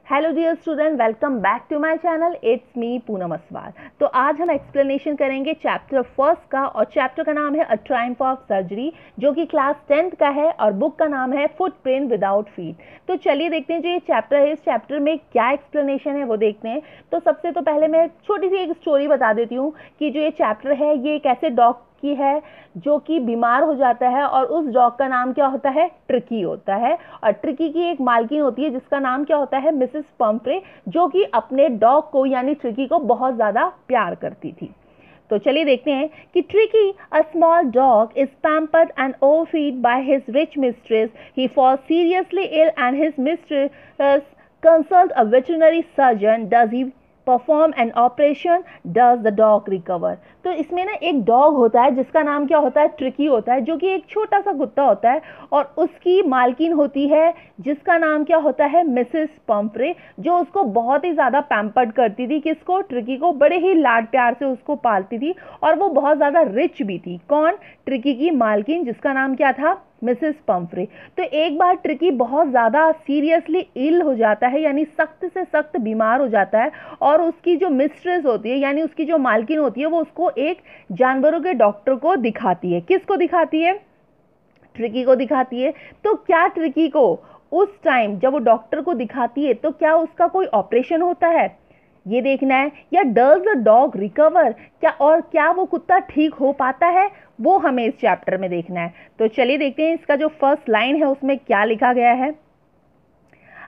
Hello dear student, welcome back to my channel. It's me Poonam Aswar. तो आज हम explanation करेंगे चैप्टर फर्स्ट का, और चैप्टर का नाम है अ ट्रायम्फ ऑफ सर्जरी, जो कि क्लास 10th का है, और बुक का नाम है फुटप्रिंट विदाउट फीट। तो चलिए देखते हैं जो ये चैप्टर है, इस चैप्टर में क्या एक्सप्लेनेशन है वो देखते हैं। तो सबसे तो पहले मैं छोटी सी एक स्टोरी बता देती हूँ कि जो ये चैप्टर है ये एक ऐसे डॉग की है जो कि बीमार हो जाता है, और उस डॉग का नाम क्या होता है? ट्रिकी होता है। और ट्रिकी की एक मालकिन होती है जिसका नाम क्या होता है? मिसेस पम्फ्रे, जो कि अपने डॉग को यानी ट्रिकी को बहुत ज़्यादा प्यार करती थी। तो चलिए देखते हैं कि Tricky, a small dog, is pampered and overfeed by his rich mistress. He fall seriously ill and his mistress consult a veterinary surgeon. Does he perform an operation? Does the dog recover? तो इसमें ना एक dog होता है जिसका नाम क्या होता है? ट्रिकी होता है, जो कि एक छोटा सा कुत्ता होता है, और उसकी मालकिन होती है जिसका नाम क्या होता है? मिसेस पम्फ्रे, जो उसको बहुत ही ज़्यादा पैम्पर्ड करती थी। किसको? ट्रिकी को। बड़े ही लाड प्यार से उसको पालती थी, और वो बहुत ज़्यादा रिच भी थी। कौन? ट्रिकी की मालकिन, जिसका नाम क्या था? Mrs Pomfrey. तो एक बार ट्रिकी बहुत ज़्यादा सीरियसली इल हो जाता है, यानी सख्त से सख्त बीमार हो जाता है, और उसकी जो मिस्ट्रेस होती है यानी उसकी जो मालकिन होती है वो उसको एक जानवरों के डॉक्टर को दिखाती है। किसको दिखाती है? ट्रिकी को दिखाती है। तो क्या ट्रिकी को उस टाइम जब वो डॉक्टर को दिखाती है तो क्या उसका कोई ऑपरेशन होता है, ये देखना है, या डज द डॉग रिकवर, क्या वो कुत्ता ठीक हो पाता है, वो हमें इस चैप्टर में देखना है। तो चलिए देखते हैं इसका जो फर्स्ट लाइन है उसमें क्या लिखा गया है।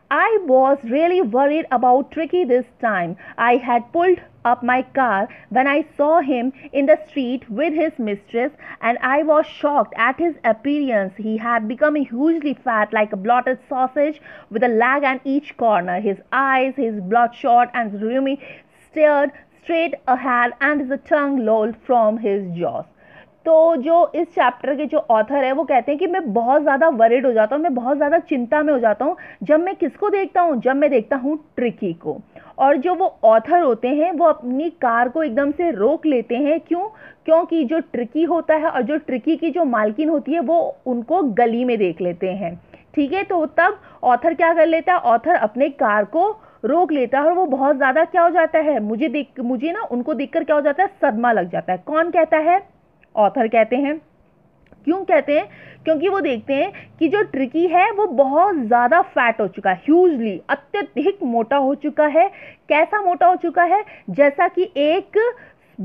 I was really worried about Tricky this time. I had pulled up my car when I saw him in the street with his mistress, and I was shocked at his appearance. He had become hugely fat, like a bloated sausage, with a leg on each corner. His eyes, his bloodshot and rheumy, stared straight ahead, and his tongue lolled from his jaws. तो जो इस chapter के जो author है वो कहते हैं कि मैं बहुत ज़्यादा वरिड हो जाता हूँ, मैं बहुत ज़्यादा चिंता में हो जाता हूँ जब मैं किसको देखता हूँ? जब मैं देखता हूँ ट्रिकी को। और जो वो ऑथर होते हैं वो अपनी कार को एकदम से रोक लेते हैं। क्यों? क्योंकि जो ट्रिकी होता है और जो ट्रिकी की जो मालकिन होती है वो उनको गली में देख लेते हैं। ठीक है, तो तब ऑथर क्या कर लेता है? ऑथर अपने कार को रोक लेता है, और वो बहुत ज़्यादा क्या हो जाता है? मुझे ना उनको देखकर क्या हो जाता है? सदमा लग जाता है। कौन कहता है? ऑथर कहते हैं। क्यों कहते हैं? क्योंकि वो देखते हैं कि जो ट्रिकी है वो बहुत ज़्यादा फैट हो चुका है, ह्यूजली, अत्यधिक मोटा हो चुका है। कैसा मोटा हो चुका है? जैसा कि एक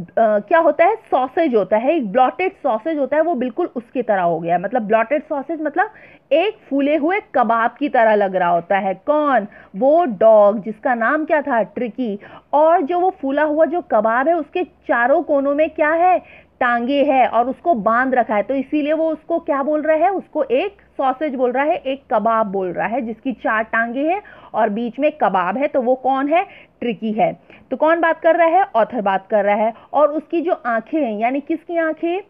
क्या होता है? सॉसेज होता है, एक ब्लॉटेड सॉसेज होता है, वो बिल्कुल उसकी तरह हो गया है। मतलब ब्लॉटेड सॉसेज मतलब एक फूले हुए कबाब की तरह लग रहा होता है। कौन? वो डॉग जिसका नाम क्या था? ट्रिकी। और जो वो फूला हुआ जो कबाब है उसके चारों कोनों में क्या है? टांगे है, और उसको बांध रखा है, तो इसीलिए वो उसको क्या बोल रहा है? उसको एक सॉसेज बोल रहा है, एक कबाब बोल रहा है, जिसकी 4 टांगे हैं और बीच में कबाब है। तो वो कौन है? ट्रिकी है। तो कौन बात कर रहा है? ऑथर बात कर रहा है। और उसकी जो आंखें हैं, यानी किसकी आंखें?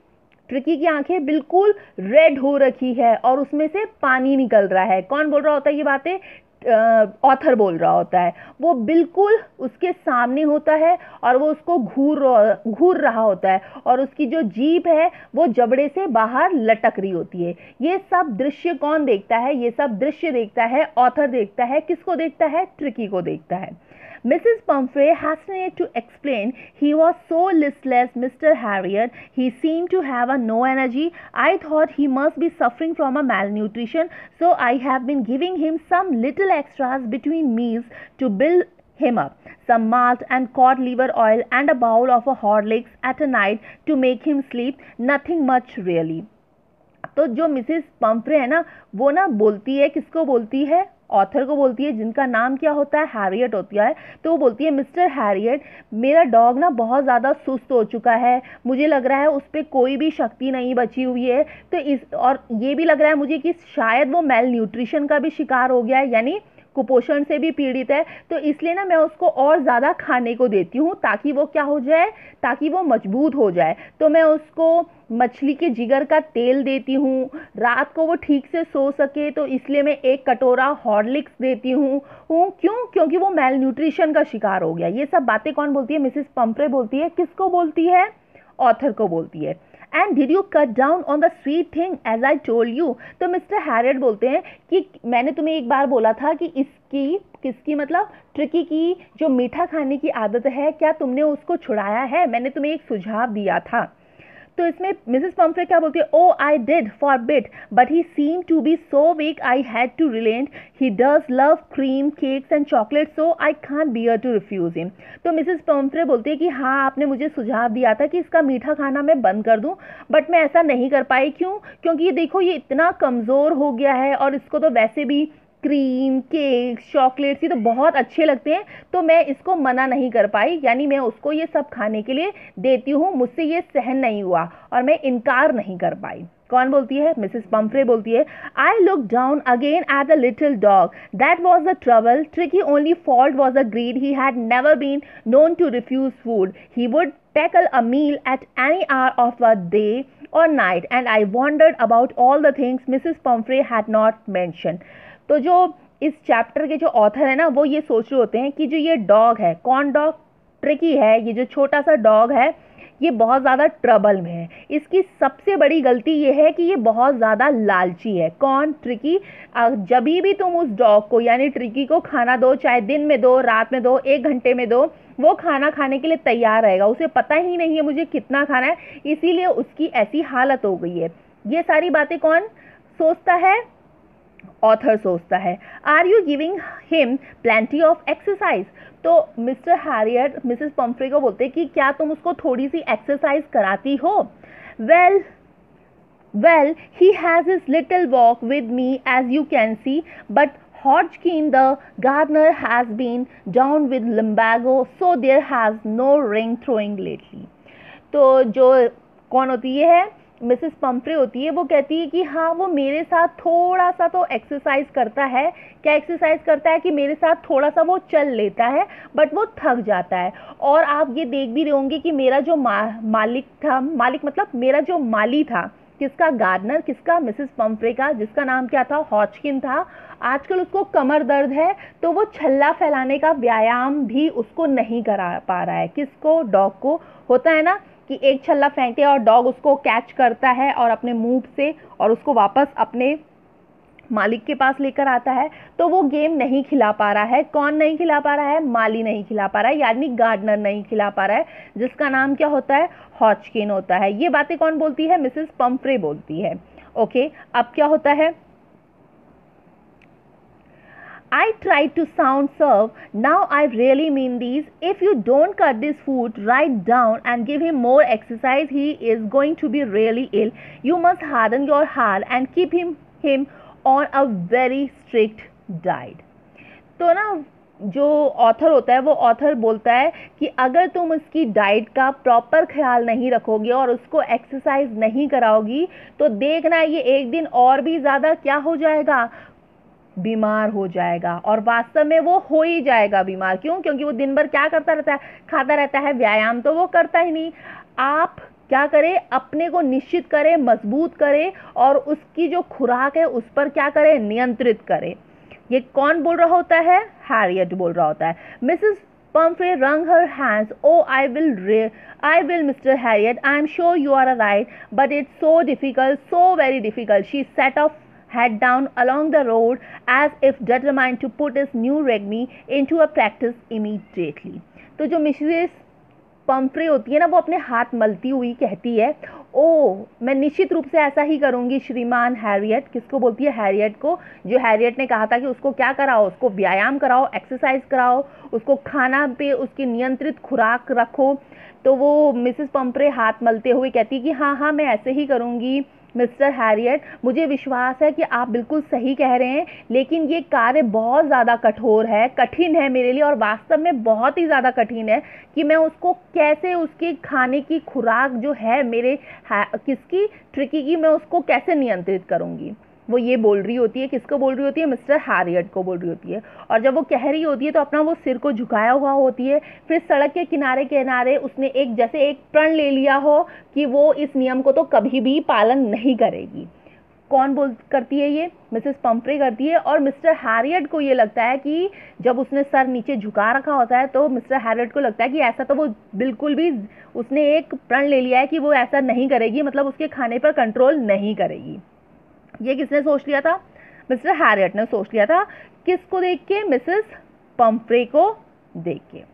ट्रिकी की आंखें बिल्कुल रेड हो रखी है और उसमें से पानी निकल रहा है। कौन बोल रहा होता है ये बातें? ऑथर बोल रहा होता है। वो बिल्कुल उसके सामने होता है और वो उसको घूर रहा होता है, और उसकी जो जीभ है वो जबड़े से बाहर लटक रही होती है। ये सब दृश्य कौन देखता है? ये सब दृश्य देखता है ऑथर देखता है। किसको देखता है? ट्रिकी को देखता है। Mrs. Pumphrey hastened to explain. He was so listless, Mr. Harriet. He seemed to have no energy. I thought he must be suffering from a malnutrition, so I have been giving him some little extras between meals to build him up. Some malt and cod liver oil and a bowl of Horlicks at a night to make him sleep. Nothing much really. तो जो Mrs Pomfrey है ना, वो ना बोलती है, किसको बोलती है? ऑथर को बोलती है, जिनका नाम क्या होता है? हैरियट होता है। तो वो बोलती है, मिस्टर हैरियट, मेरा डॉग ना बहुत ज़्यादा सुस्त हो चुका है, मुझे लग रहा है उस पर कोई भी शक्ति नहीं बची हुई है। तो और ये भी लग रहा है मुझे कि शायद वो मेल न्यूट्रिशन का भी शिकार हो गया है, यानी कुपोषण से भी पीड़ित है। तो इसलिए ना मैं उसको और ज़्यादा खाने को देती हूँ ताकि वो क्या हो जाए? ताकि वो मजबूत हो जाए। तो मैं उसको मछली के जिगर का तेल देती हूँ, रात को वो ठीक से सो सके, तो इसलिए मैं 1 कटोरा हॉर्लिक्स देती हूँ। क्यों? क्योंकि वो मेल न्यूट्रिशन का शिकार हो गया। ये सब बातें कौन बोलती है? मिसेस पम्फ्रे बोलती है। किसको बोलती है? ऑथर को बोलती है। And did you cut down on the sweet thing as I told you? तो मिस्टर हैरियट बोलते हैं कि मैंने तुम्हें एक बार बोला था कि किसकी मतलब ट्रिकी की जो मीठा खाने की आदत है, क्या तुमने उसको छुड़ाया है? मैंने तुम्हें एक सुझाव दिया था। तो इसमें मिसेस पम्फ्रे क्या बोलती है, oh I did for bit but he seem to be so weak I had to relent, he does love cream cakes and chocolate so I can't bear to refuse him. तो Mrs Pumphrey बोलती है कि हाँ, आपने मुझे सुझाव दिया था कि इसका मीठा खाना मैं बंद कर दूं, बट मैं ऐसा नहीं कर पाई। क्यों? क्योंकि ये देखो, ये इतना कमज़ोर हो गया है और इसको तो वैसे भी क्रीम केक चॉकलेट्स ये तो बहुत अच्छे लगते हैं, तो मैं इसको मना नहीं कर पाई, यानी मैं उसको ये सब खाने के लिए देती हूँ, मुझसे ये सहन नहीं हुआ और मैं इनकार नहीं कर पाई। कौन बोलती है? मिसेस पम्फ्रे बोलती है, I look down again at the little dog, that was the trouble, Tricki only fault was the greed, he had never been known to refuse food, he would tackle a meal at any hour of the day or night, and I wondered about all the things Mrs. Pumphrey had not mentioned. तो जो इस chapter के जो author है ना, वो ये सोच रहे होते हैं कि जो ये डॉग है, कौन डॉग? ट्रिकी है। ये जो छोटा सा डॉग है, ये बहुत ज़्यादा ट्रबल में है। इसकी सबसे बड़ी गलती ये है कि ये बहुत ज़्यादा लालची है। कौन? ट्रिकी। जब भी तुम उस डॉग को यानी ट्रिकी को खाना दो, चाहे दिन में दो, रात में दो, 1 घंटे में दो, वो खाना खाने के लिए तैयार रहेगा। उसे पता ही नहीं है मुझे कितना खाना है, इसीलिए उसकी ऐसी हालत हो गई है। ये सारी बातें कौन सोचता है? ऑथर सोचता है। Are you giving him plenty of exercise? तो मिस्टर हैरियट मिसेस पम्फ्रे को बोलते हैं कि क्या तुम उसको थोड़ी सी एक्सरसाइज कराती हो? Well he has his little walk with me as you can see, but Hodgkin the gardener has been down with lumbago, so there has no ring throwing lately. तो जो कौन होती है? मिसेस पम्फ्रे होती है। वो कहती है कि हाँ, वो मेरे साथ थोड़ा सा तो एक्सरसाइज करता है। क्या एक्सरसाइज करता है? कि मेरे साथ थोड़ा सा वो चल लेता है, बट वो थक जाता है। और आप ये देख भी रहे होंगे कि मेरा जो मालिक था, मालिक मतलब मेरा जो माली था, किसका? गार्डनर। किसका? मिसेस पम्फ्रे का, जिसका नाम क्या था? हॉजकिन था। आजकल उसको कमर दर्द है, तो वो छल्ला फैलाने का व्यायाम भी उसको नहीं करा पा रहा है। किसको? डॉग को। होता है ना कि एक छल्ला फेंकते हैं और डॉग उसको कैच करता है और अपने मुंह से और उसको वापस अपने मालिक के पास लेकर आता है, तो वो गेम नहीं खिला पा रहा है। कौन नहीं खिला पा रहा है? माली नहीं खिला पा रहा है, यानी गार्डनर नहीं खिला पा रहा है, जिसका नाम क्या होता है? हॉजकिन होता है। ये बातें कौन बोलती है? मिसेस पम्फ्रे बोलती है। ओके, अब क्या होता है? I tried to sound serve. Now I really mean these. If you don't cut this food right down and give him more exercise, he is going to be really ill. You must harden your heart and keep him on a very strict diet. तो ना, जो author होता है वो author बोलता है कि अगर तुम उसकी डाइट का प्रॉपर ख्याल नहीं रखोगे और उसको एक्सरसाइज नहीं कराओगी, तो देखना ये एक दिन और भी ज़्यादा क्या हो जाएगा? बीमार हो जाएगा। और वास्तव में वो हो ही जाएगा बीमार। क्यों? क्योंकि वो दिन भर क्या करता रहता है? खाता रहता है। व्यायाम तो वो करता ही नहीं। आप क्या करें? अपने को निश्चित करें, मजबूत करें और उसकी जो खुराक है उस पर क्या करें? नियंत्रित करें। ये कौन बोल रहा होता है? हैरियट बोल रहा होता है। Mrs Pumphrey wrung her hands. Oh, I will, Mr. Harriet. I am sure you are right, but it's so difficult, so very difficult. She set off head down along the road as if determined to put his new regime into a practice immediately. तो जो Mrs Pomfrey होती है ना, वो अपने हाथ मलती हुई कहती है, ओ मैं निश्चित रूप से ऐसा ही करूंगी श्रीमान हैरियट। किसको बोलती है? हैरियट को। जो हैरियट ने कहा था कि उसको क्या कराओ? उसको व्यायाम कराओ, एक्सरसाइज कराओ, उसको खाना पे उसकी नियंत्रित खुराक रखो। तो वो मिसेस पम्फ्रे हाथ मलते हुए कहती है कि हाँ हाँ, मैं ऐसे ही करूंगी मिस्टर हैरियट। मुझे विश्वास है कि आप बिल्कुल सही कह रहे हैं, लेकिन ये कार्य बहुत ज़्यादा कठोर है, कठिन है मेरे लिए, और वास्तव में बहुत ही ज़्यादा कठिन है कि मैं उसको कैसे, उसके खाने की खुराक जो है मेरे किसकी? ट्रिकी की, मैं उसको कैसे नियंत्रित करूँगी। वो ये बोल रही होती है। किसको बोल रही होती है? मिस्टर हैरियट को बोल रही होती है। और जब वो कह रही होती है तो अपना वो सिर को झुकाया हुआ होती है। फिर सड़क के किनारे किनारे उसने एक प्रण ले लिया हो कि वो इस नियम को तो कभी भी पालन नहीं करेगी। कौन करती है ये? मिसेस पम्फ्रे करती है। और मिस्टर हैरियट को ये लगता है कि जब उसने सर नीचे झुका रखा होता है तो मिस्टर हैरियट को लगता है कि ऐसा तो वो बिल्कुल भी, उसने एक प्रण ले लिया है कि वो ऐसा नहीं करेगी, मतलब उसके खाने पर कंट्रोल नहीं करेगी। ये किसने सोच लिया था? मिस्टर हैरियट ने सोच लिया था किसको देख के? मिसेस पम्फ्रे को देख के।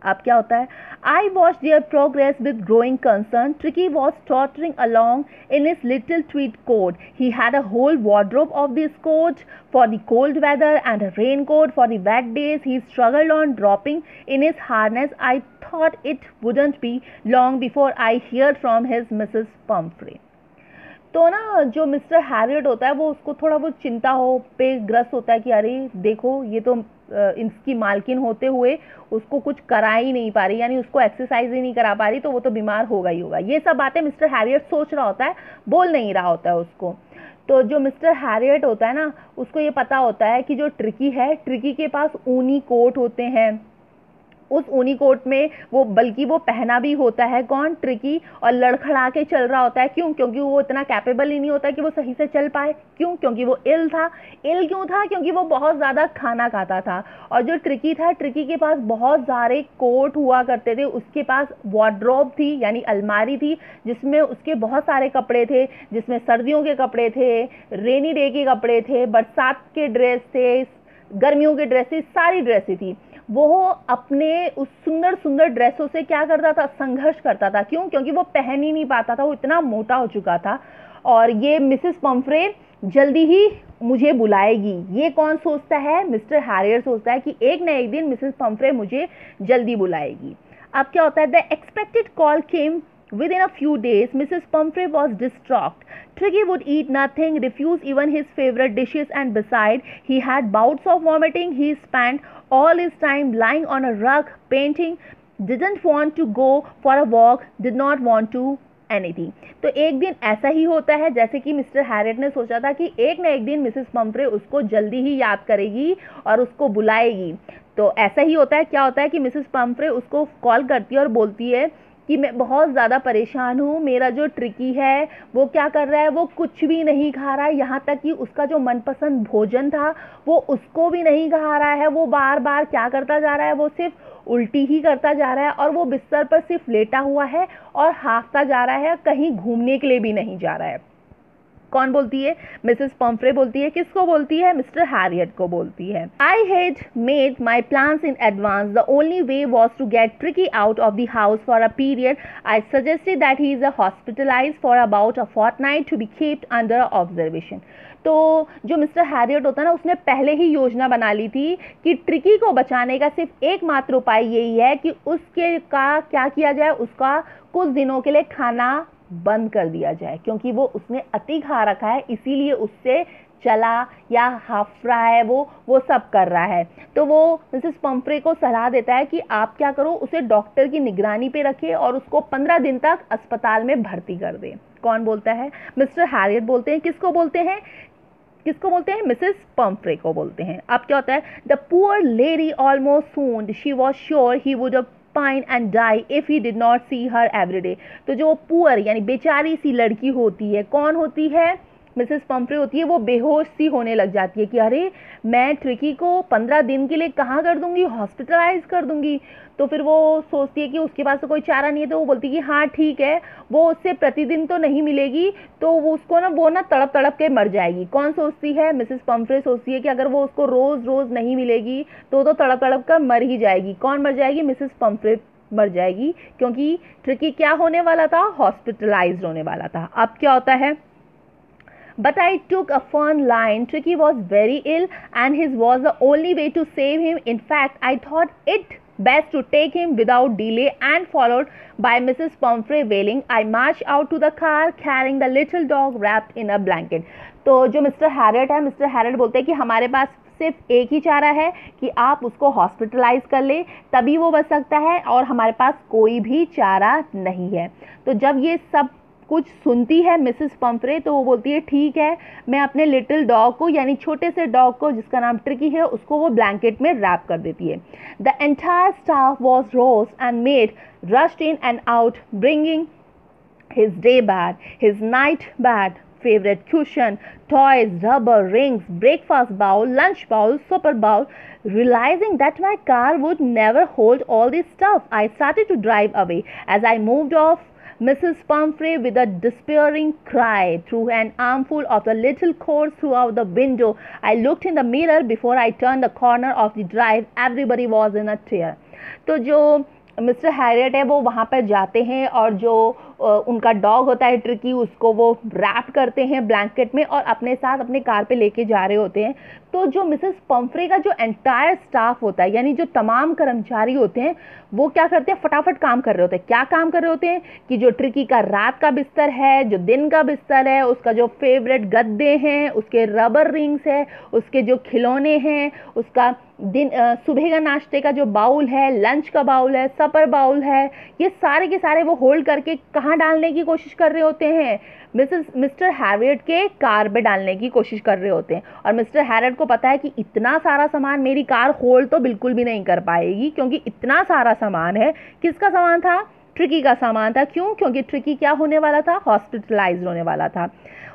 अब क्या होता है? I watched their progress with growing concern. Tricky was tottering along in his little tweed coat. He had a whole wardrobe of this coat for the cold weather and a raincoat for the wet days. He struggled on dropping in his harness. I thought it wouldn't be long before I heard from his Mrs. Pumphrey. तो ना जो mister Harriet होता है वो उसको थोड़ा वो चिंता हो पे ग्रस्त होता है कि अरे देखो ये तो इसकी मालकिन होते हुए उसको कुछ करा ही नहीं पा रही, यानी उसको एक्सरसाइज ही नहीं करा पा रही, तो वो तो बीमार होगा ही होगा। ये सब बातें मिस्टर हैरियट सोच रहा होता है, बोल नहीं रहा होता है उसको। तो जो मिस्टर हैरियट होता है ना, उसको ये पता होता है कि जो ट्रिकी है, ट्रिकी के पास ऊनी कोट होते हैं, उस ऊनी कोट में वो बल्कि वो पहना भी होता है कौन? ट्रिकी, और लड़खड़ा के चल रहा होता है। क्यों? क्योंकि वो इतना कैपेबल ही नहीं होता कि वो सही से चल पाए। क्यों? क्योंकि वो इल था। इल क्यों था? क्योंकि वो बहुत ज़्यादा खाना खाता था। और जो ट्रिकी था, ट्रिकी के पास बहुत सारे कोट हुआ करते थे, उसके पास वार्डरोब थी यानी अलमारी थी जिसमें उसके बहुत सारे कपड़े थे, जिसमें सर्दियों के कपड़े थे, रेनी डे के कपड़े थे, बरसात के ड्रेस थे, गर्मियों के ड्रेसेस, सारी ड्रेसें थी। वो अपने उस सुंदर सुंदर ड्रेसों से क्या करता था? संघर्ष करता था। क्यों? क्योंकि वो पहन ही नहीं पाता था, वो इतना मोटा हो चुका था। और ये मिसेस पम्फ्रे जल्दी ही मुझे बुलाएगी, ये कौन सोचता है? मिस्टर हैरियट सोचता है कि एक न एक दिन मिसेस पम्फ्रे मुझे जल्दी बुलाएगी। अब क्या होता है? The expected call came within a few days. Mrs. Pumphrey was distraught. Tricky would eat nothing, refuse even his favorite dishes, and beside, he had bouts of vomiting. He spent all his time lying on a rug, painting, didn't want to go for a walk, did not want to anything. तो एक दिन ऐसा ही होता है जैसे कि mister Harriet ने सोचा था कि एक न एक दिन मिसेस पम्फ्रे उसको जल्दी ही याद करेगी और उसको बुलाएगी। तो ऐसा ही होता है। क्या होता है कि मिसेस पम्फ्रे उसको कॉल करती है और बोलती है कि मैं बहुत ज़्यादा परेशान हूँ, मेरा जो ट्रिकी है वो क्या कर रहा है? वो कुछ भी नहीं खा रहा है, यहाँ तक कि उसका जो मनपसंद भोजन था वो उसको भी नहीं खा रहा है। वो बार बार क्या करता जा रहा है? वो सिर्फ उल्टी ही करता जा रहा है और वो बिस्तर पर सिर्फ लेटा हुआ है और हाँफता जा रहा है, कहीं घूमने के लिए भी नहीं जा रहा है। कौन बोलती है? मिसेस पम्फ्रे बोलती है। किसको बोलती है? मिस्टर हैरियट को बोलती है। I had made my plans in advance, the only way was to get Tricki out of the house for a period. I suggested that he is hospitalized for about a fortnight to be keeped under observation. तो जो mister Harriet होता है ना, उसने पहले ही योजना बना ली थी कि ट्रिकी को बचाने का सिर्फ एकमात्र उपाय यही है कि उसके का क्या किया जाए? उसका कुछ दिनों के लिए खाना बंद कर दिया जाए, क्योंकि वो उसने अति खा रखा है, इसीलिए उससे चला या हाफ रहा है, वो सब कर रहा है। तो वो मिसेस पम्फ्रे को सलाह देता है कि आप क्या करो, उसे डॉक्टर की निगरानी पे रखिए और उसको 15 दिन तक अस्पताल में भर्ती कर दें। कौन बोलता है? मिस्टर हैरियट बोलते हैं। किसको बोलते हैं? किसको बोलते हैं? मिसेस पम्फ्रे को बोलते हैं। अब क्या होता है? The poor lady almost swooned, she was sure he would pine and die if he did not see her every day। तो जो पुअर यानी बेचारी सी लड़की होती है, कौन होती है? मिसेस पम्फ्रे होती है। वो बेहोश सी होने लग जाती है कि अरे मैं ट्रिकी को 15 दिन के लिए कहाँ कर दूंगी? हॉस्पिटलाइज कर दूंगी। तो फिर वो सोचती है कि उसके पास तो कोई चारा नहीं है, तो वो बोलती है कि हाँ ठीक है, वो उससे प्रतिदिन तो नहीं मिलेगी, तो वो उसको ना वो ना तड़प तड़प के मर जाएगी। कौन सोचती है? मिसेस पम्फ्रे सोचती है कि अगर वो उसको रोज़ रोज़ नहीं मिलेगी तो तड़प तड़प कर मर ही जाएगी। कौन मर जाएगी? मिसेस पम्फ्रे मर जाएगी, क्योंकि ट्रिकी क्या होने वाला था? हॉस्पिटलाइज्ड होने वाला था। अब क्या होता है? But I took a firm line. Tricky was very ill and his was the only way to save him. In fact, I thought it best to take him without delay, and followed by Mrs. Pumphrey wailing, I marched out to the car carrying the little dog wrapped in a blanket. तो जो mister Harriet है, mister Herriot बोलते हैं कि हमारे पास सिर्फ एक ही चारा है कि आप उसको हॉस्पिटलाइज कर ले, तभी वो बच सकता है, और हमारे पास कोई भी चारा नहीं है। तो जब ये सब कुछ सुनती है मिसेस पम्फ्रे, तो वो बोलती है ठीक है, मैं अपने लिटिल डॉग को यानी छोटे से डॉग को जिसका नाम ट्रिकी है उसको वो ब्लैंकेट में रैप कर देती है। The entire staff was roast and made rushed in and out bringing his day bed, his night bed, favorite cushion, toys, rubber rings, breakfast bowl, lunch bowl, supper bowl. Realizing that my car would never hold all this stuff, I started to drive away. As I moved off, Mrs. Pumphrey, with a despairing cry, threw an armful of the little coals throughout the window. I looked in the mirror before I turned the corner of the drive. Everybody was in a tear. तो जो mister Harriet है वो वहाँ पर जाते हैं और जो उनका डॉग होता है ट्रिकी, उसको वो रैप करते हैं ब्लैंकेट में और अपने साथ अपने कार पे लेके जा रहे होते हैं। तो जो मिसेस पम्फ्रे का जो एंटायर स्टाफ होता है, यानी जो तमाम कर्मचारी होते हैं, वो क्या करते हैं, फटाफट काम कर रहे होते हैं। क्या काम कर रहे होते हैं कि जो ट्रिकी का रात का बिस्तर है, जो दिन का बिस्तर है, उसका जो फेवरेट गद्दे हैं, उसके रबर रिंग्स है, उसके जो खिलौने हैं, उसका सुबह का नाश्ते का जो बाउल है, लंच का बाउल है, सपर बाउल है, ये सारे के सारे वो होल्ड करके कहाँ डालने की कोशिश कर रहे होते हैं, मिस्टर हैरियट के कार पे डालने की कोशिश कर रहे होते हैं। और मिस्टर हैरियट को पता है कि इतना सारा सामान मेरी कार होल्ड तो बिल्कुल भी नहीं कर पाएगी, क्योंकि इतना सारा सामान है। किसका सामान था? ट्रिकी का सामान था। क्यों? क्योंकि ट्रिकी क्या होने वाला था? हॉस्पिटलाइज्ड होने वाला था।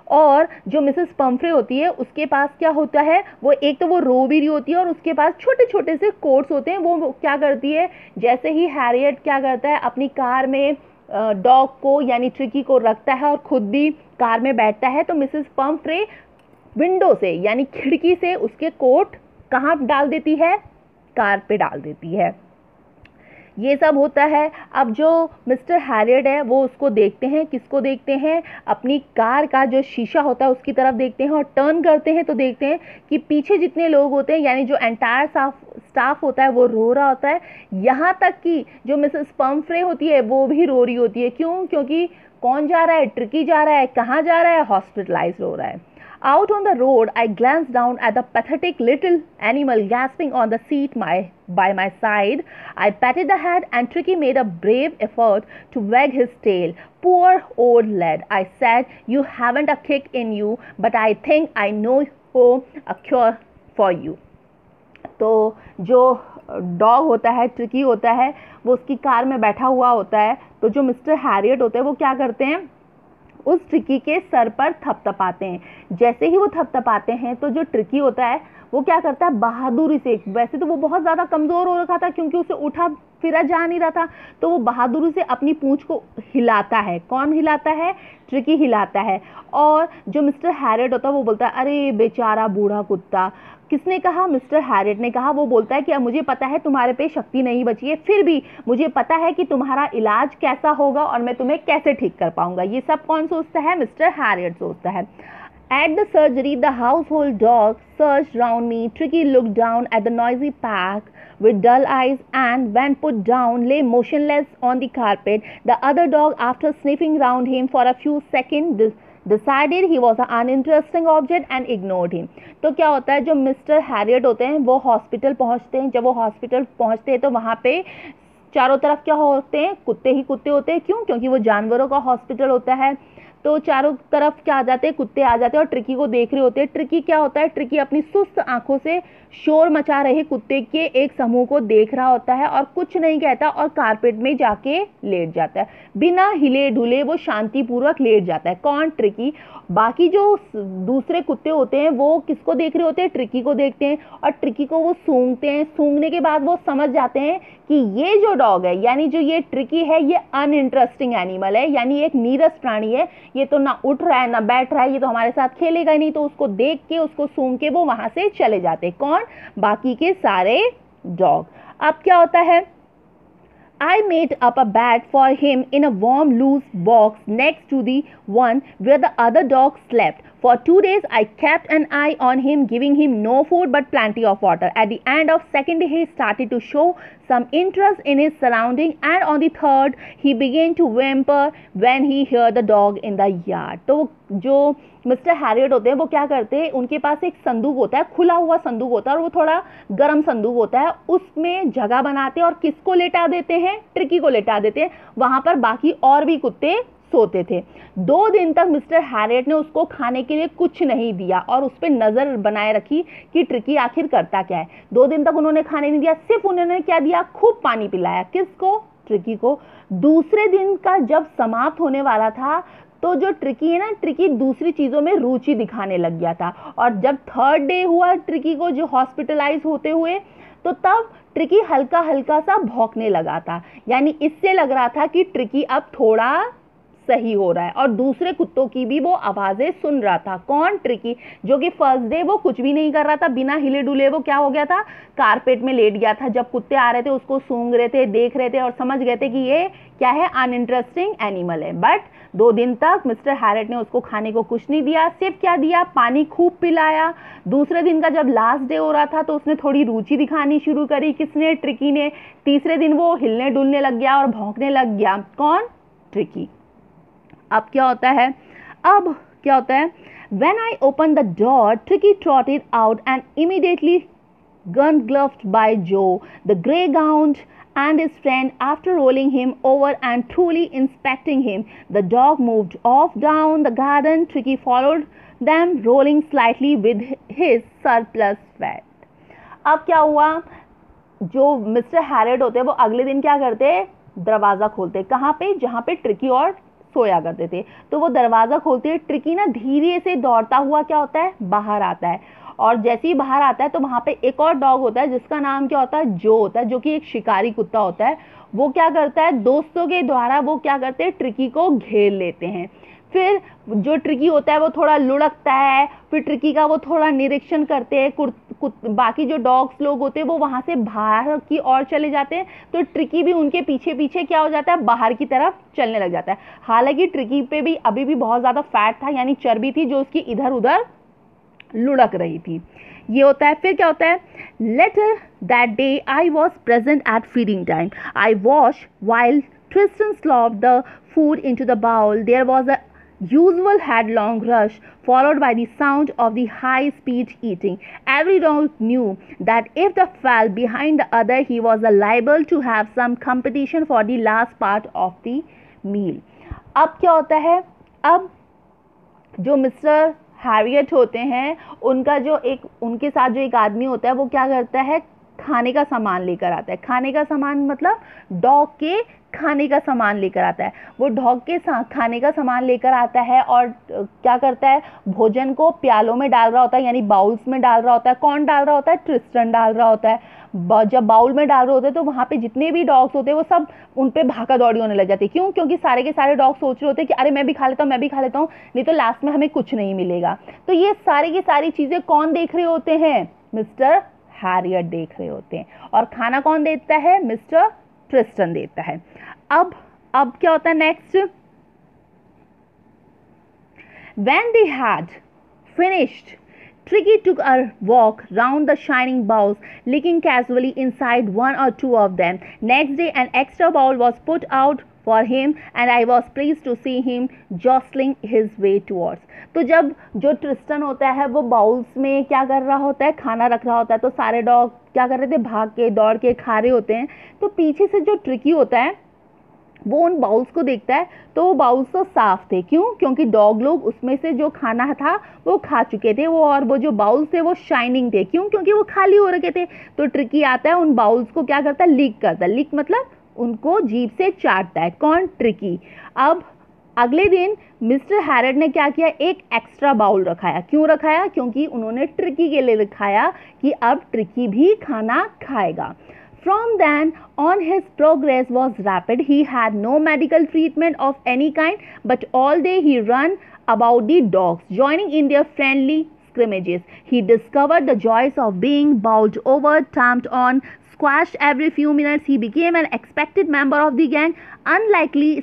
और जो मिसेस पम्फ्रे होती है उसके पास क्या होता है, वो एक तो वो रो भी रही होती है और उसके पास छोटे छोटे से कोट्स होते हैं। वो क्या करती है, जैसे ही हैरियट क्या करता है, अपनी कार में डॉग को यानी ट्रिकी को रखता है और खुद भी कार में बैठता है, तो मिसेस पम्फ्रे विंडो से यानी खिड़की से उसके कोट कहाँ डाल देती है? कार पे डाल देती है। ये सब होता है। अब जो मिस्टर हैरियट है वो उसको देखते हैं। किसको देखते हैं? अपनी कार का जो शीशा होता है उसकी तरफ देखते हैं और टर्न करते हैं तो देखते हैं कि पीछे जितने लोग होते हैं यानी जो एंटायर स्टाफ होता है वो रो रहा होता है। यहाँ तक कि जो मिसेस पम्फ्रे होती है वो भी रो रही होती है। क्यों? क्योंकि कौन जा रहा है? ट्रिकी जा रहा है। कहाँ जा रहा है? हॉस्पिटलाइज हो रहा है। Out on the road, I glanced down at the pathetic little animal gasping on the seat by my side. I patted the head and Tricky made a brave effort to wag his tail. Poor old lad, I said, you haven't a kick in you, but I think I know a cure for you. तो जो dog होता है, tricky होता है, वो उसकी car में बैठा हुआ होता है। तो जो मिस्टर हैरियट होते हैं वो क्या करते हैं, उस ट्रिकी के सर पर थपथपाते हैं। जैसे ही वो थपथपाते हैं तो जो ट्रिकी होता है वो क्या करता है, बहादुरी से, वैसे तो वो बहुत ज़्यादा कमज़ोर हो रखा था क्योंकि उसे उठा फिरा जा नहीं रहा था, तो वो बहादुरी से अपनी पूंछ को हिलाता है। कौन हिलाता है? ट्रिकी हिलाता है। और जो मिस्टर हैरियट होता है वो बोलता है, अरे बेचारा बूढ़ा कुत्ता। किसने कहा? मिस्टर हैरियट ने कहा। वो बोलता है कि अब मुझे पता है तुम्हारे पे शक्ति नहीं बची है, फिर भी मुझे पता है कि तुम्हारा इलाज कैसा होगा और मैं तुम्हें कैसे ठीक कर पाऊंगा। ये सब कौन सोचता है? मिस्टर हैरियट सोचता है। At the surgery, the household dog searched round me. Tricky looked down at the noisy pack with dull eyes and, when put down, lay motionless on the carpet. The other dog, after sniffing round him for a few seconds, decided he was an uninteresting object and ignored him. तो क्या होता है, जो mister Harriet होते हैं वो hospital पहुंचते हैं। जब वो हॉस्पिटल पहुंचते हैं तो वहाँ पे चारों तरफ क्या होते हैं? कुत्ते ही कुत्ते होते हैं। क्यों? क्योंकि वो जानवरों का हॉस्पिटल होता है। तो चारों तरफ क्या आ जाते हैं? कुत्ते आ जाते हैं और ट्रिकी को देख रहे होते हैं। ट्रिकी क्या होता है? ट्रिकी अपनी सुस्त आंखों से शोर मचा रहे कुत्ते के एक समूह को देख रहा होता है और कुछ नहीं कहता और कारपेट में जाके लेट जाता है। बिना हिले डुले वो शांतिपूर्वक लेट जाता है। कौन? ट्रिकी। बाकी जो दूसरे कुत्ते होते हैं वो किसको देख रहे होते हैं? ट्रिकी को देखते हैं और ट्रिकी को वो सूंघते हैं। सूंघने के बाद वो समझ जाते हैं कि ये जो डॉग है यानी जो ये ट्रिकी है ये अनइंटरेस्टिंग एनिमल है, यानी एक नीरस प्राणी है। ये तो ना उठ रहा है ना बैठ रहा है, ये तो हमारे साथ खेलेगा ही नहीं। तो उसको देख के, उसको सूंघ के वो वहां से चले जाते। कौन? बाकी के सारे डॉग। अब क्या होता है, I made up a bed for him in a warm, loose box next to the one where the other dogs slept. For 2 days, I kept an eye on him, giving him no food but plenty of water. At the end of second day, he started to show some interest in his surrounding, and on the third, he began to whimper when he heard the dog in the yard. तो जो mister Harriet होते हैं वो क्या करते हैं, उनके पास एक संदूक होता है, खुला हुआ संदूक होता है और वो थोड़ा गर्म संदूक होता है। उसमें जगह बनाते हैं और किसको लेटा देते हैं? ट्रिकी को लेटा देते हैं। वहां पर बाकी और भी कुत्ते सोते थे। 2 दिन तक मिस्टर हैरियट ने उसको खाने के लिए कुछ नहीं दिया और उस पर नजर बनाए रखी कि ट्रिकी आखिर करता क्या है। 2 दिन तक उन्होंने खाने नहीं दिया, सिर्फ उन्होंने क्या दिया? खूब पानी पिलाया। किसको? ट्रिकी को। दूसरे दिन का जब समाप्त होने वाला था तो जो ट्रिकी है ना, ट्रिकी दूसरी चीज़ों में रुचि दिखाने लग गया था। और जब थर्ड डे हुआ ट्रिकी को जो हॉस्पिटलाइज होते हुए, तो तब ट्रिकी हल्का हल्का सा भौंकने लगा था। यानी इससे लग रहा था कि ट्रिकी अब थोड़ा सही हो रहा है और दूसरे कुत्तों की भी वो आवाज़ें सुन रहा था। कौन? ट्रिकी, जो कि फर्स्ट डे वो कुछ भी नहीं कर रहा था, बिना हिले डुले वो क्या हो गया था, कारपेट में लेट गया था। जब कुत्ते आ रहे थे उसको सूंघ रहे थे, देख रहे थे और समझ गए थे कि ये क्या है, अनइंटरेस्टिंग एनिमल है। बट 2 दिन तक मिस्टर हैरेट ने उसको खाने को कुछ नहीं दिया, सिर्फ क्या दिया, पानी खूब पिलाया। दूसरे दिन का जब लास्ट डे हो रहा था तो उसने थोड़ी रुचि दिखानी शुरू करी। किसने? ट्रिकी ने। तीसरे दिन वो हिलने डुलने लग गया और भौंकने लग गया। कौन? ट्रिकी। अब क्या होता है, When I opened the door, Tricky trotted out and immediately gun-gloved by Joe, the grey-gowned, and his friend. After rolling him over and truly inspecting him, the dog moved off down the garden. Tricky followed them, rolling slightly with his surplus fat. अब क्या हुआ, जो mister Harrett होते हैं वो अगले दिन क्या करते, दरवाज़ा खोलते। कहाँ पे? जहाँ पे ट्रिकी और सोया करते थे। तो वो दरवाज़ा खोलते हैं, ट्रिकी ना धीरे से दौड़ता हुआ क्या होता है, बाहर आता है। और जैसे ही बाहर आता है तो वहाँ पे एक और डॉग होता है जिसका नाम क्या होता है, जो होता है, जो कि एक शिकारी कुत्ता होता है। वो क्या करता है, दोस्तों के द्वारा वो क्या करते हैं, ट्रिकी को घेर लेते हैं। फिर जो ट्रिकी होता है वो थोड़ा लुढ़कता है, फिर ट्रिकी का वो थोड़ा निरीक्षण करते हैं। बाकी जो डॉग्स लोग होते हैं वो वहाँ से बाहर की ओर चले जाते हैं, तो ट्रिकी भी उनके पीछे पीछे क्या हो जाता है, बाहर की तरफ चलने लग जाता है। हालांकि ट्रिकी पे भी अभी भी बहुत ज़्यादा फैट था, यानी चर्बी थी जो उसकी इधर उधर लुढ़क रही थी। ये होता है। फिर क्या होता है, later that day I was present at feeding time. I watch while Tristan slopped the food into the bowl. There was a usual headlong rush followed by the sound of the high-speed eating. Every dog knew that if the fell behind the other, he was liable to have some competition for the last part of the meal. अब क्या होता है, अब जो mister Harriet होते हैं उनके साथ जो एक आदमी होता है वो क्या करता है, खाने का सामान लेकर आता है। खाने का सामान मतलब डॉग के खाने का सामान लेकर आता है। वो डॉग के खाने का सामान लेकर आता है और क्या करता है, भोजन को प्यालों में डाल रहा होता है, यानी बाउल्स में डाल रहा होता है। कौन डाल रहा होता है? ट्रिस्टन डाल रहा होता है। जब बाउल में डाल रहे होते हैं तो वहाँ पे जितने भी डॉग्स होते हैं वो सब उन पे भागा दौड़ी होने लग जाती है। क्यों? क्योंकि सारे के सारे डॉग सोच रहे होते हैं कि अरे मैं भी खा लेता हूँ, मैं भी खा लेता हूँ, नहीं तो लास्ट में हमें कुछ नहीं मिलेगा। तो ये सारी की सारी चीज़ें कौन देख रहे होते हैं? मिस्टर हैरियट देख रहे होते हैं। और खाना कौन देता है? मिस्टर ट्रिस्टन देता है। अब क्या होता है next, when they had finished, Tricky took a walk round the shining bowls, licking casually inside one or two of them. Next day an extra bowl was put out for him and I was pleased to see him jostling his way towards. तो जब जो Tristan होता है वो bowls में क्या कर रहा होता है, खाना रख रहा होता है, तो सारे डॉग क्या कर रहे थे, भाग के दौड़ के खा रहे होते हैं। तो पीछे से जो ट्रिकी होता है वो उन बाउल्स को देखता है, तो वो बाउल्स तो साफ थे। क्यों? क्योंकि डॉग लोग उसमें से जो खाना था वो खा चुके थे, और वो जो बाउल्स थे वो शाइनिंग थे। क्यों? क्योंकि वो खाली हो रखे थे। तो ट्रिकी आता है, उन बाउल्स को क्या करता है, लीक करता है। लीक मतलब उनको जीभ से चाटता है। कौन? ट्रिकी। अब अगले दिन मिस्टर हैरेट ने क्या किया, एक एक्स्ट्रा बाउल रखाया। क्यों रखाया? क्योंकि उन्होंने ट्रिकी के लिए रखाया कि अब ट्रिकी भी खाना खाएगा। From then on, his progress was rapid. He had no medical treatment of any kind, but all day he ran about the dogs, joining in their friendly scrimmages. He discovered the joys of being bowled over, tamped on, squashed every few minutes. He became an expected member of the gang, unlikely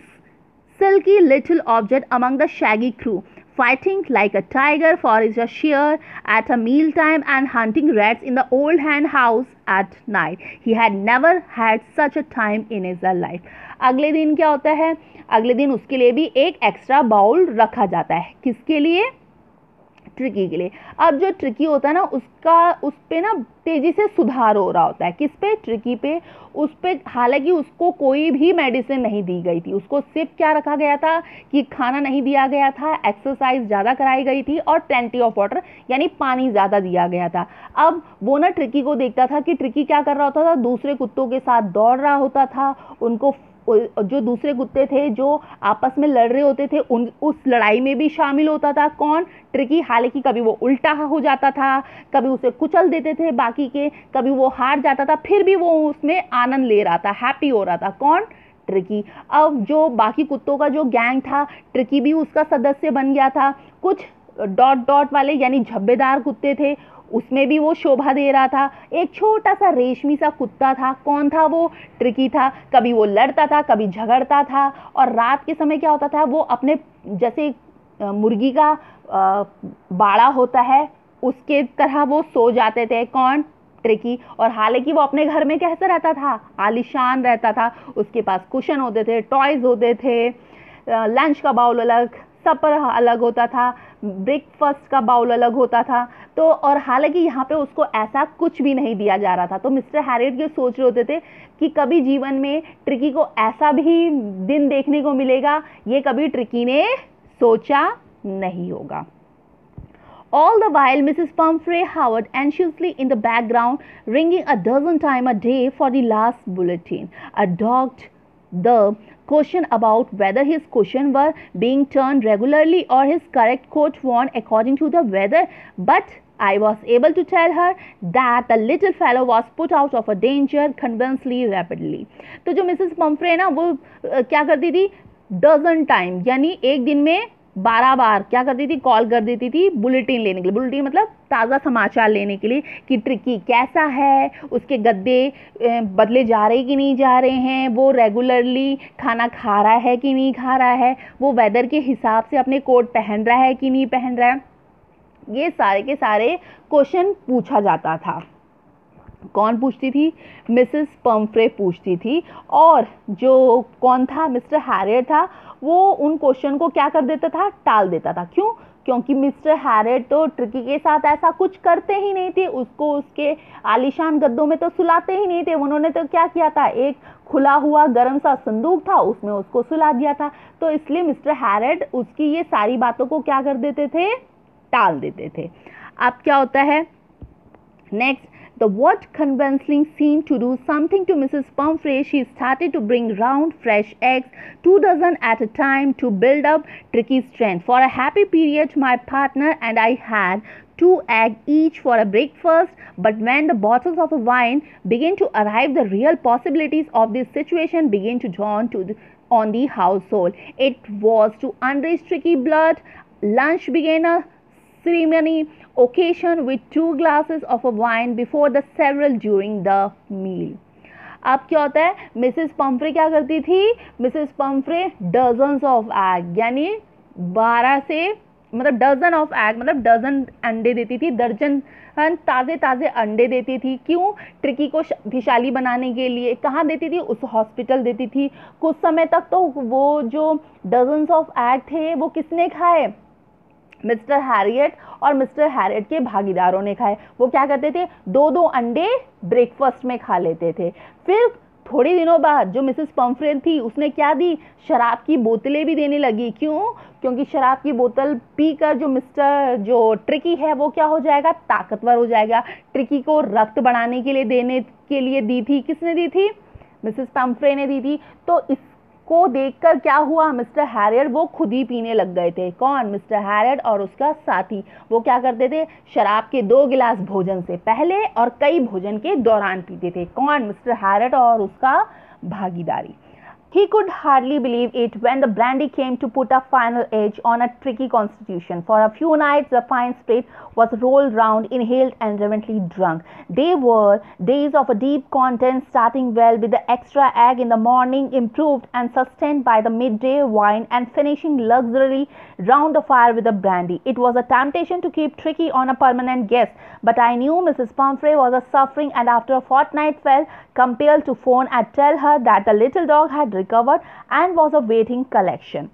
silky little object among the shaggy crew, fighting like a tiger for his share at a mealtime and hunting rats in the old hen house at night. He had never had such a time in his life. अगले दिन क्या होता है, अगले दिन उसके लिए भी एक एक्स्ट्रा बाउल रखा जाता है। किसके लिए? ट्रिकी के लिए। अब जो ट्रिकी होता है ना उस पे ना तेज़ी से सुधार हो रहा होता है। किस पे? ट्रिकी पे। उस पे हालांकि उसको कोई भी मेडिसिन नहीं दी गई थी, उसको सिर्फ क्या रखा गया था कि खाना नहीं दिया गया था, एक्सरसाइज ज़्यादा कराई गई थी और प्लेंटी ऑफ वाटर यानी पानी ज़्यादा दिया गया था। अब वो ना ट्रिकी को देखता था कि ट्रिकी क्या कर रहा होता था, दूसरे कुत्तों के साथ दौड़ रहा होता था। उनको जो दूसरे कुत्ते थे जो आपस में लड़ रहे होते थे उस लड़ाई में भी शामिल होता था। कौन? ट्रिकी। हालांकि कभी वो उल्टा हो जाता था, कभी उसे कुचल देते थे बाकी के, कभी वो हार जाता था, फिर भी वो उसमें आनंद ले रहा था, हैप्पी हो रहा था। कौन? ट्रिकी। अब जो बाकी कुत्तों का जो गैंग था, ट्रिकी भी उसका सदस्य बन गया था। कुछ डॉट डॉट वाले यानी झब्बेदार कुत्ते थे, उसमें भी वो शोभा दे रहा था। एक छोटा सा रेशमी सा कुत्ता था, कौन था वो? ट्रिकी था। कभी वो लड़ता था, कभी झगड़ता था, और रात के समय क्या होता था, वो अपने जैसे मुर्गी का बाड़ा होता है उसके तरह वो सो जाते थे। कौन? ट्रिकी। और हालांकि वो अपने घर में कैसा रहता था? आलीशान रहता था। उसके पास कुशन होते थे, टॉयज होते थे, लंच का बाउल अलग, सपर अलग होता था, ब्रेकफास्ट का बाउल अलग होता था। तो और हालांकि यहाँ पे उसको ऐसा कुछ भी नहीं दिया जा रहा था। तो मिस्टर हैरियट ये सोच रहे होते थे कि कभी जीवन में ट्रिकी को ऐसा भी दिन देखने को मिलेगा, ये कभी ट्रिकी ने सोचा नहीं होगा। All the while, Mrs. Pumphrey hovered anxiously in the background, ringing a dozen times a day for the last bulletin. I dogged the question about whether his cushion were being turned regularly or his correct coat worn according to the weather, but I was able to tell her that the little fellow was put out of a danger convincingly rapidly. तो जो Mrs Pomfrey है ना, वो क्या करती थी? Dozen time यानी एक दिन में 12 बार क्या करती थी? कॉल कर देती थी बुलेटिन लेने के लिए। बुलेटिन मतलब ताज़ा समाचार लेने के लिए कि ट्रिकी कैसा है, उसके गद्दे बदले जा रहे कि नहीं जा रहे हैं, वो रेगुलरली खाना खा रहा है कि नहीं खा रहा है, वो वेदर के हिसाब से अपने कोट पहन रहा है कि नहीं पहन रहा है। ये सारे के सारे क्वेश्चन पूछा जाता था। कौन पूछती थी? मिसेस पम्फ्रे पूछती थी। और जो कौन था? मिस्टर हैरियट था। वो उन क्वेश्चन को क्या कर देता था? टाल देता था। क्यों? क्योंकि मिस्टर हैरियट तो ट्रिकी के साथ ऐसा कुछ करते ही नहीं थे, उसको उसके आलीशान गद्दों में तो सुलाते ही नहीं थे। उन्होंने तो क्या किया था? एक खुला हुआ गर्म सा संदूक था, उसमें उसको सुला दिया था। तो इसलिए मिस्टर हैरियट उसकी ये सारी बातों को क्या कर देते थे? टाल देते थे। अब क्या होता है next? The what convincingly seemed to do something to Mrs. Pumphrey, she started to bring round fresh eggs, 2 dozen at a time, to build up Tricky's strength. For a happy period, my partner and I had 2 eggs each for a breakfast, but when the bottles of wine began to arrive, the real possibilities of this situation began to dawn on the household. It was to unleash Tricky blood. Lunch began a ceremony occasion with 2 glasses of wine before the several during the meal. अब क्या होता है? Mrs Pomfrey क्या करती थी? Mrs Pomfrey dozens of egg यानी 12 से मतलब डजन ऑफ एग मतलब डजन अंडे देती थी, दर्जन ताज़े ताज़े अंडे देती थी। क्यों? ट्रिकी को शक्तिशाली बनाने के लिए। कहाँ देती थी? उस हॉस्पिटल देती थी। कुछ समय तक तो वो जो डजन्स ऑफ एग थे वो किसने खाए? मिस्टर हैरियट और मिस्टर हैरियट के भागीदारों ने खाए। वो क्या करते थे? 2-2 अंडे ब्रेकफास्ट में खा लेते थे। फिर थोड़े दिनों बाद जो मिसेस पम्फ्रे थी उसने क्या दी? शराब की बोतलें भी देने लगी। क्यों? क्योंकि शराब की बोतल पीकर जो ट्रिकी है वो क्या हो जाएगा? ताकतवर हो जाएगा। ट्रिकी को रक्त बढ़ाने के लिए देने के लिए दी थी। किसने दी थी? मिसेस पम्फ्रे ने दी थी। तो को देखकर क्या हुआ? मिस्टर हैरियट वो खुद ही पीने लग गए थे। कौन? मिस्टर हैरियट और उसका साथी। वो क्या करते थे? शराब के 2 गिलास भोजन से पहले और कई भोजन के दौरान पीते थे। कौन? मिस्टर हैरियट और उसका भागीदारी। He could hardly believe it when the brandy came to put a final edge on a tricky constitution. For a few nights, the fine spirit was rolled round, inhaled, and reverently drunk. They were days of a deep content, starting well with the extra egg in the morning, improved and sustained by the midday wine, and finishing luxuriously round the fire with the brandy. It was a temptation to keep Tricky on a permanent guest, but I knew Mrs. Pumphrey was suffering, and after a fortnight felt compelled to phone and tell her that the little dog had recovered and was awaiting collection.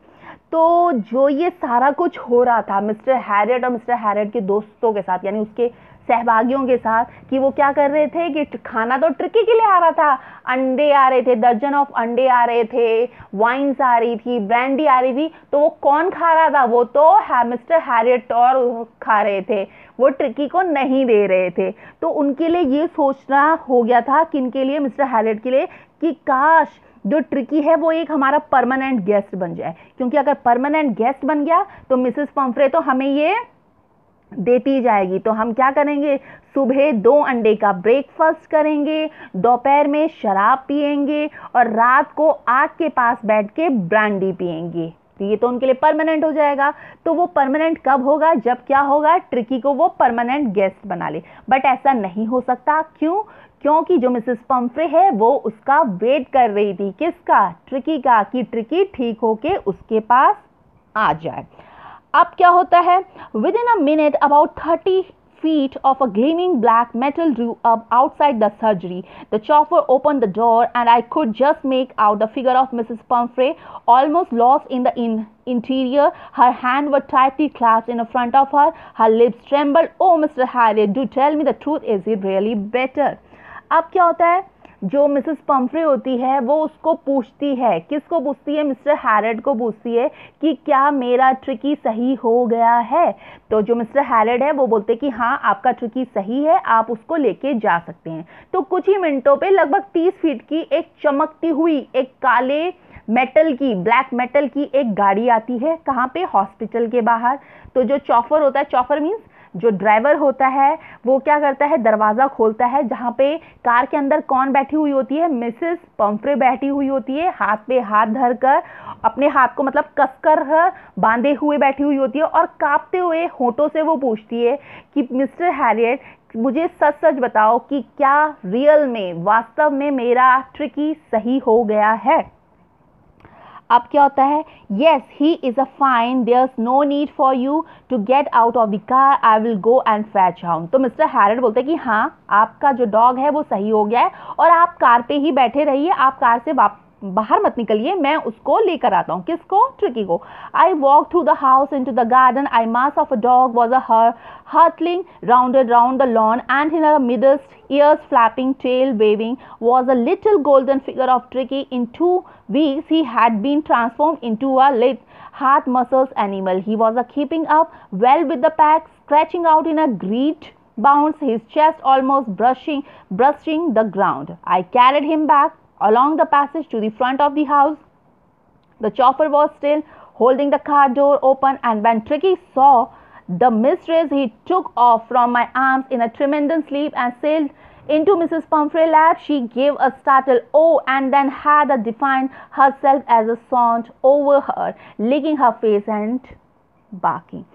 तो जो ये सारा कुछ हो रहा था mister Harriet और mister Harriet के दोस्तों के साथ यानी उसके सहभागियों के साथ कि वो क्या कर रहे थे कि खाना तो ट्रिकी के लिए आ रहा था, अंडे आ रहे थे, दर्जन ऑफ अंडे आ रहे थे, वाइन्स आ रही थी, ब्रांडी आ रही थी। तो वो कौन खा रहा था? वो तो मिस्टर हैरियट और खा रहे थे, वो ट्रिकी को नहीं दे रहे थे। तो उनके लिए ये सोचना हो गया था किनके लिए? मिस्टर हैरियट के लिए कि काश जो ट्रिकी है वो एक हमारा परमानेंट गेस्ट बन जाए, क्योंकि अगर परमानेंट गेस्ट बन गया तो मिसेस पम्फ्रे तो हमें ये देती जाएगी। तो हम क्या करेंगे, सुबह 2 अंडे का ब्रेकफास्ट करेंगे, दोपहर में शराब पिएंगे और रात को आग के पास बैठ के ब्रांडी पिएंगे। तो ये तो उनके लिए परमानेंट हो जाएगा। तो वो परमानेंट कब होगा, जब क्या होगा, ट्रिकी को वो परमानेंट गेस्ट बना ले। बट ऐसा नहीं हो सकता, क्यों? क्योंकि जो मिसेस पंफ्रे है वो उसका वेट कर रही थी, किसका, ट्रिकी का, कि ट्रिकी ठीक होके उसके पास आ जाए। अब क्या होता है, with in a minute about 30 feet of a gleaming black metal drew up outside the surgery. The chauffeur opened the door and I could just make out the figure of Mrs. Pumphrey, almost lost in the interior. Her hands were tightly clasped in front of her. Her lips trembled. "Oh, Mr. Harriet, do tell me the truth. Is it really better?" अब क्या होता है, जो Mrs Pomfrey होती है वो उसको पूछती है, किसको पूछती है, मिस्टर हैरेड को पूछती है कि क्या मेरा ट्रिकी सही हो गया है। तो जो मिस्टर हैरेड है वो बोलते कि हाँ आपका ट्रिकी सही है, आप उसको लेके जा सकते हैं। तो कुछ ही मिनटों पे लगभग 30 फीट की एक चमकती हुई, एक काले मेटल की, ब्लैक मेटल की एक गाड़ी आती है। कहाँ पे, हॉस्पिटल के बाहर। तो जो चॉफर होता है, चॉफर मीन्स जो ड्राइवर होता है, वो क्या करता है, दरवाज़ा खोलता है। जहाँ पे कार के अंदर कौन बैठी हुई होती है, मिसेस पंफ्रे बैठी हुई होती है, हाथ पे हाथ धरकर, अपने हाथ को मतलब कसकर बांधे हुए बैठी हुई होती है और कांपते हुए होठों से वो पूछती है कि मिस्टर हैरियट, मुझे सच सच बताओ कि क्या रियल में, वास्तव में मेरा ट्रिकी सही हो गया है। अब क्या होता है, yes he is a fine, there's no need for you to get out of the car, I will go and fetch him. तो मिस्टर हैरेड बोलते हैं कि हाँ आपका जो डॉग है वो सही हो गया है और आप कार पे ही बैठे रहिए, आप कार से बाहर मत निकलिए, मैं उसको लेकर आता हूँ। किसको, ट्रिकी को। I walk through the house into the garden, I mass of a dog was a hurtling round the lawn, and in her midst, ears flapping, tail waving, was a little golden figure of Tricky. In 2 weeks, he had been transformed into a lit, heart muscles animal. He was keeping up well with the pack, scratching out in a great bounce, his chest almost brushing the ground. I carried him back along the passage to the front of the house. The chauffeur was still holding the car door open, and when Tricky saw the mistress, he took off from my arms in a tremendous leap and sailed into Mrs. Pumphrey's lap. She gave a startled "oh" and then had defined herself as a saunt over her, licking her face and barking.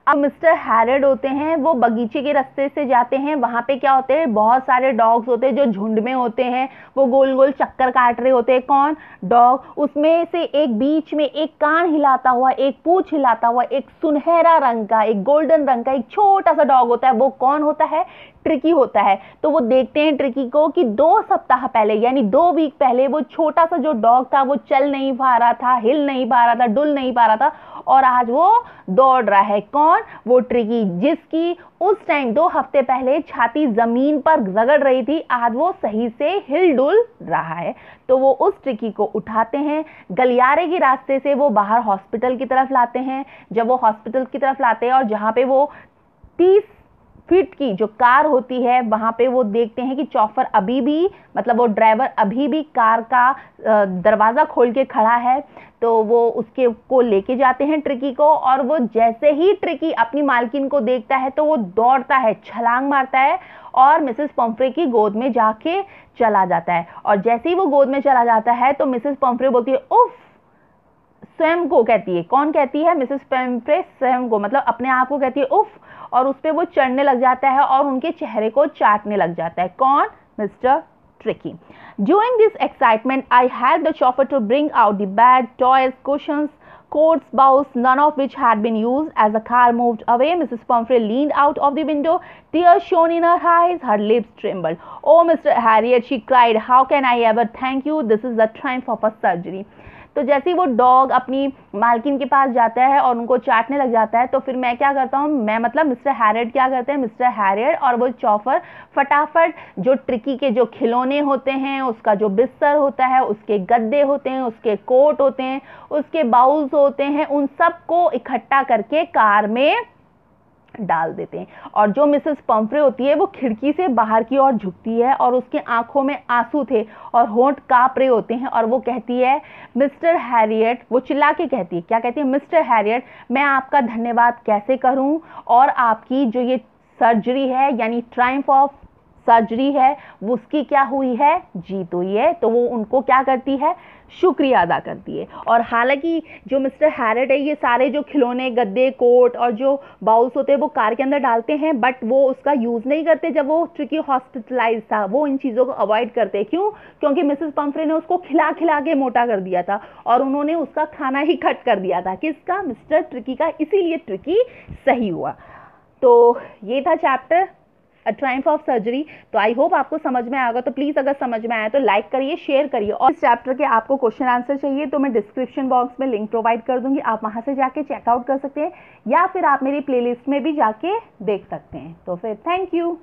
अब mister हैरेड होते हैं, वो बगीचे के रास्ते से जाते हैं। वहाँ पे क्या होते हैं, बहुत सारे डॉग्स होते हैं जो झुंड में होते हैं, वो गोल गोल चक्कर काट रहे होते हैं। कौन, डॉग। उसमें से एक बीच में एक कान हिलाता हुआ, एक पूंछ हिलाता हुआ, एक सुनहरा रंग का, एक गोल्डन रंग का एक छोटा सा डॉग होता है। वो कौन होता है, ट्रिकी होता है। तो वो देखते हैं ट्रिकी को कि 2 सप्ताह पहले, यानी 2 वीक पहले, वो छोटा सा जो डॉग था वो चल नहीं पा रहा था, हिल नहीं पा रहा था, डुल नहीं पा रहा था, और आज वो दौड़ रहा है। कौन, वो ट्रिकी, जिसकी उस टाइम 2 हफ्ते पहले छाती जमीन पर रगड़ रही थी, आज वो सही से हिल डुल रहा है। तो वो उस ट्रिकी को उठाते हैं, गलियारे के रास्ते से वो बाहर हॉस्पिटल की तरफ लाते हैं। जब वो हॉस्पिटल की तरफ लाते हैं और जहाँ पे वो 30 फीट की जो कार होती है, वहाँ पे वो देखते हैं कि चौफर अभी भी, मतलब वो ड्राइवर अभी भी कार का दरवाज़ा खोल के खड़ा है। तो वो उसके को लेके जाते हैं ट्रिकी को, और वो जैसे ही ट्रिकी अपनी मालकिन को देखता है तो वो दौड़ता है, छलांग मारता है और मिसेस पंफ्रे की गोद में जाके चला जाता है। और जैसे ही वो गोद में चला जाता है तो मिसेस पंफ्रे बोलती है उफ, स्वयं को कहती है। कौन कहती है, मिसेस पंफ्रे स्वयं को, मतलब अपने आप को कहती है उफ, और उस पर वो चढ़ने लग जाता है और उनके चेहरे को चाटने लग जाता है। कौन, mister Tricky. During this excitement, I helped the chauffeur to bring out the bed, toys, cushions, coats, bows, none of which had been used. As the car moved away, Mrs. Pumphrey leaned out of the window. Tears shone in her eyes. Her lips trembled. "Oh, Mr. Harriet," she cried, "how can I ever thank you? This is the triumph of a surgery." तो जैसे ही वो dog अपनी मालकिन के पास जाता है और उनको चाटने लग जाता है, तो फिर मैं क्या करता हूँ, मैं मतलब मिस्टर हैरियट क्या करते हैं, मिस्टर हैरियट और वो चौफर फटाफट जो ट्रिकी के जो खिलौने होते हैं, उसका जो बिस्तर होता है, उसके गद्दे होते हैं, उसके कोट होते हैं, उसके बाउल्स होते हैं, उन सब को इकट्ठा करके कार में डाल देते हैं। और जो मिसेस पंफ्रे होती है वो खिड़की से बाहर की ओर झुकती है और उसके आंखों में आंसू थे और होंठ कांप रहे होते हैं और वो कहती है मिस्टर हैरियट, वो चिल्ला के कहती है, क्या कहती है, मिस्टर हैरियट मैं आपका धन्यवाद कैसे करूं, और आपकी जो ये सर्जरी है यानी ट्रायम्फ ऑफ सर्जरी है वो उसकी क्या हुई है, जीत हुई है। तो वो उनको क्या करती है, शुक्रिया अदा करती है। और हालांकि जो मिस्टर हैरियट है ये सारे जो खिलौने, गद्दे, कोट और जो बाउल्स होते हैं वो कार के अंदर डालते हैं, बट वो उसका यूज़ नहीं करते। जब वो ट्रिकी हॉस्पिटलाइज था वो इन चीज़ों को अवॉइड करते। क्यों? क्योंकि मिसेस पंफ्रे ने उसको खिला खिला के मोटा कर दिया था और उन्होंने उसका खाना ही कट कर दिया था। किसका? मिस्टर ट्रिकी का। इसीलिए ट्रिकी सही हुआ। तो ये था chapter a Triumph of surgery. तो आई होप आपको समझ में आएगा। तो प्लीज़ अगर समझ में आया तो लाइक करिए, शेयर करिए। और इस चैप्टर के आपको क्वेश्चन आंसर चाहिए तो मैं डिस्क्रिप्शन बॉक्स में लिंक प्रोवाइड कर दूंगी, आप वहां से जाके चेकआउट कर सकते हैं या फिर आप मेरी प्लेलिस्ट में भी जाके देख सकते हैं। तो फिर थैंक यू।